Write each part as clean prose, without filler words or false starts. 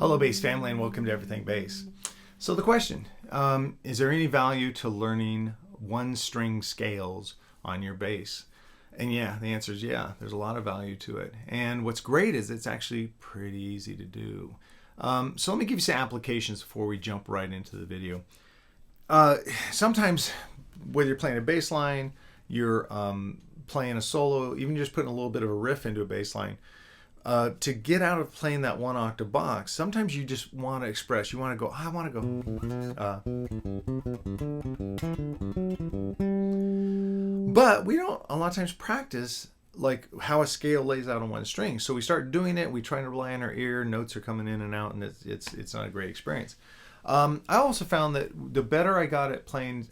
Hello, bass family, and welcome to Everything Bass. So the question, is there any value to learning one-string scales on your bass? And yeah, the answer is yeah, there's a lot of value to it. And what's great is it's actually pretty easy to do. So let me give you some applications before we jump right into the video. Sometimes, whether you're playing a bass line, you're playing a solo, even just putting a little bit of a riff into a bass line, to get out of playing that one octave box, sometimes you just want to express. You want to go, I want to go. But we don't a lot of times practice like how a scale lays out on one string. So we start doing it. We try to rely on our ear. Notes are coming in and out, and it's not a great experience. I also found that the better I got at playing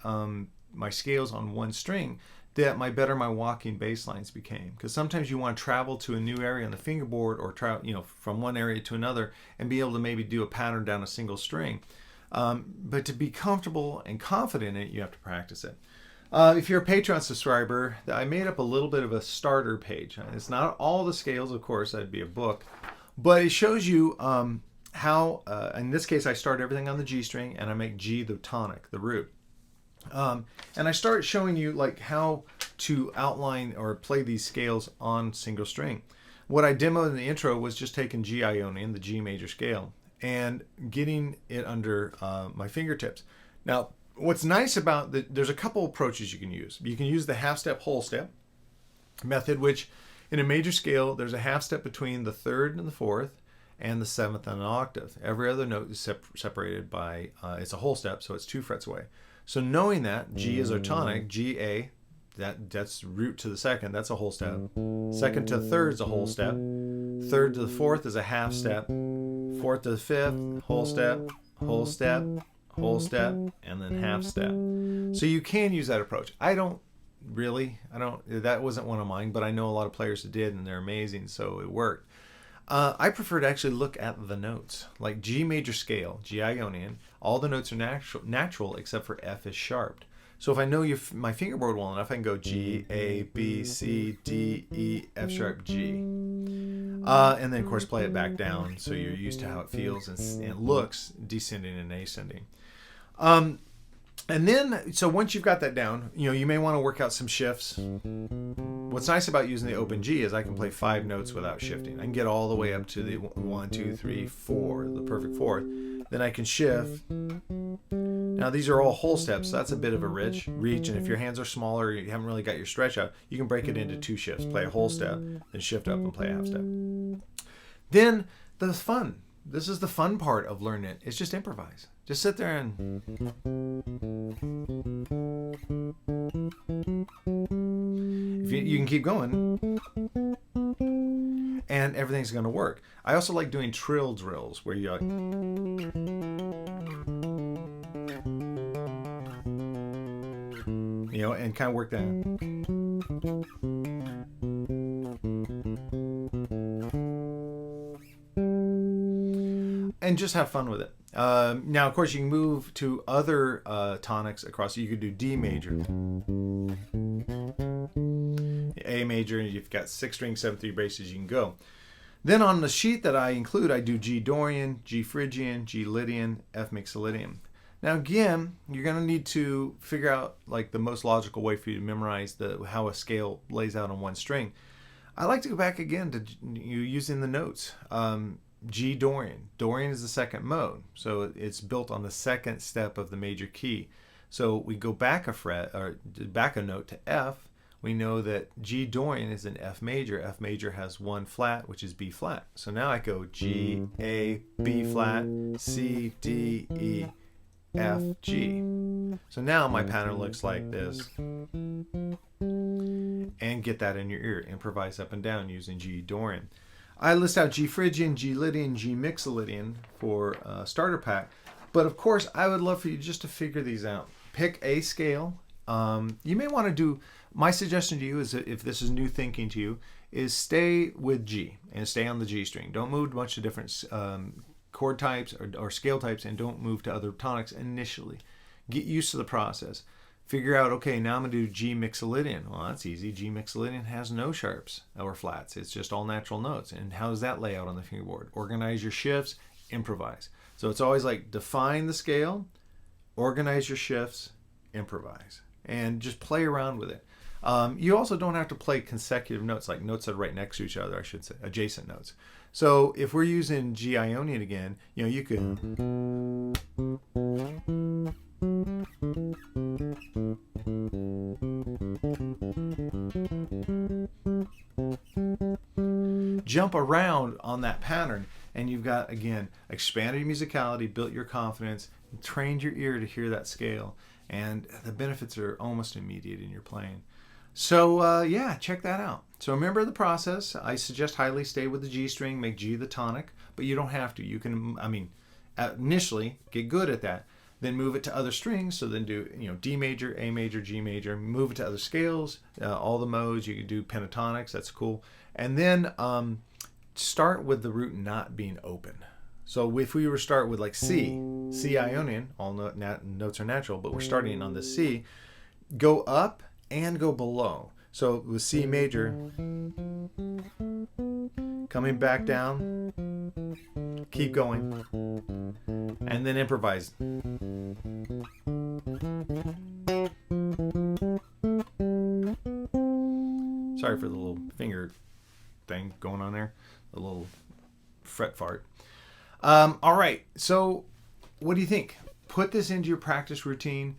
my scales on one string, that better my walking bass lines became. Because sometimes you want to travel to a new area on the fingerboard, or travel, from one area to another, and be able to maybe do a pattern down a single string. But to be comfortable and confident in it, you have to practice it. If you're a Patreon subscriber, I made up a little bit of a starter page. It's not all the scales, of course, that'd be a book, but it shows you how, in this case, I start everything on the G string, and I make G the tonic, the root. And I start showing you like how to outline or play these scales on single string. What I demoed in the intro was just taking G Ionian, the G major scale, and getting it under my fingertips. Now, what's nice about there's a couple approaches you can use. You can use the half step, whole step method, which in a major scale, there's a half step between the third and the fourth, and the seventh and an octave. Every other note is separated by, it's a whole step, so it's 2 frets away. So knowing that G is our tonic, G A, that's root to the second, that's a whole step. Second to the third is a whole step. Third to the fourth is a half step. Fourth to the fifth, whole step, whole step, whole step, and then half step. So you can use that approach. That wasn't one of mine, but I know a lot of players that did, and they're amazing, so it worked. I prefer to actually look at the notes, like G major scale, G Ionian. All the notes are natural except for F is sharped. So if I know my fingerboard well enough, I can go G, A, B, C, D, E, F sharp, G. And then, of course, play it back down so you're used to how it feels and it looks descending and ascending. And then, so once you've got that down, you may want to work out some shifts. What's nice about using the open G is I can play 5 notes without shifting. I can get all the way up to the 1, 2, 3, 4, the perfect fourth. Then I can shift. Now these are all whole steps, so that's a bit of a reach. And if your hands are smaller, you haven't really got your stretch out, you can break it into 2 shifts. Play a whole step, then shift up and play a half step. Then the fun. This is the fun part of learning it. It's just improvise. Just sit there and if you can keep going, and everything's going to work. I also like doing trill drills where you and kind of work that. And just have fun with it. Now, of course, you can move to other tonics across. You could do D major, A major, and you've got 6 string 7/3 basses. You can go. Then on the sheet that I include, I do G Dorian, G Phrygian, G Lydian, F Mixolydian. Now, again, you're going to need to figure out like the most logical way for you to memorize how a scale lays out on one string. I like to go back again to using the notes. G Dorian. Dorian is the second mode, so it's built on the second step of the major key. So we go back a fret or back a note to F. We know that G Dorian is an F major. F major has 1 flat, which is B flat. So now I go G, A, B flat, C, D, E, F, G. So now my pattern looks like this. And get that in your ear. Improvise up and down using G Dorian. I list out G Phrygian, G Lydian, G Mixolydian for starter pack. But of course, I would love for you just to figure these out. Pick a scale. You may want to do, my suggestion to you is that if this is new thinking to you, is stay with G and stay on the G string. Don't move to a bunch of different chord types or scale types, and don't move to other tonics initially. Get used to the process. Figure out, okay, now I'm going to do G Mixolydian. Well, that's easy. G Mixolydian has no sharps or flats. It's just all natural notes. And how does that lay out on the fingerboard? Organize your shifts improvise. So it's always like define the scale, organize your shifts, improvise, and just play around with it. You also don't have to play consecutive notes, like notes that are right next to each other, I should say, adjacent notes. So if we're using G Ionian again, you know, you could jump around on that pattern, and you've got, again, expanded your musicality, built your confidence, trained your ear to hear that scale, and the benefits are almost immediate in your playing. So yeah, check that out. So remember the process. I suggest highly stay with the G string, make G the tonic, but you don't have to. You can, I mean, initially get good at that, then move it to other strings. So then do, you know, D major, A major, G major, move it to other scales, all the modes. You can do pentatonics, that's cool. And then start with the root not being open. So if we were to start with like C Ionian, all notes are natural, but we're starting on the C, go up and go below. So with C major, coming back down, keep going, and then improvise. Sorry for the little finger thing going on there, the little fret fart. All right, so what do you think? Put this into your practice routine.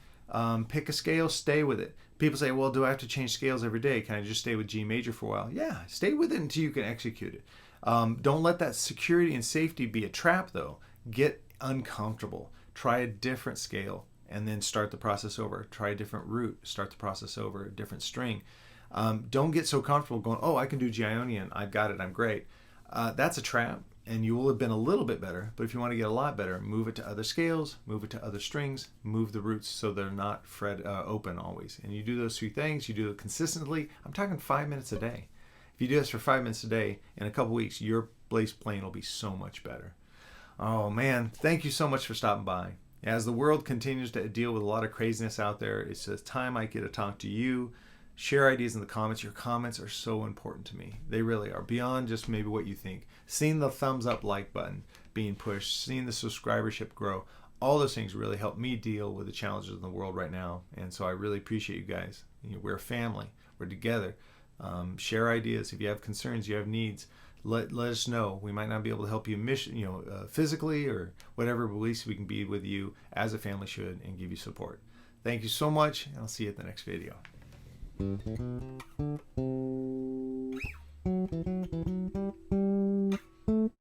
Pick a scale, stay with it. People say, well, do I have to change scales every day? Can I just stay with G major for a while? Yeah, stay with it until you can execute it. Don't let that security and safety be a trap, though. Get uncomfortable. Try a different scale and then start the process over. Try a different root, start the process over, a different string. Don't get so comfortable going, oh, I can do G Ionian. I've got it. I'm great. That's a trap. And you will have been a little bit better, but if you want to get a lot better, move it to other scales, move it to other strings, move the roots so they're not open always. And you do those 3 things, you do it consistently. I'm talking 5 minutes a day. If you do this for 5 minutes a day, in a couple weeks, your bass playing will be so much better. Oh man, thank you so much for stopping by. As the world continues to deal with a lot of craziness out there, it's a time I get to talk to you. Share ideas in the comments. Your comments are so important to me. They really are, beyond just maybe what you think. Seeing the thumbs up like button being pushed, seeing the subscribership grow, all those things really help me deal with the challenges in the world right now. And so I really appreciate you guys. We're a family. We're together. Share ideas. If you have concerns, you have needs, let us know. We might not be able to help you physically or whatever, but at least we can be with you as a family should and give you support. Thank you so much, and I'll see you at the next video.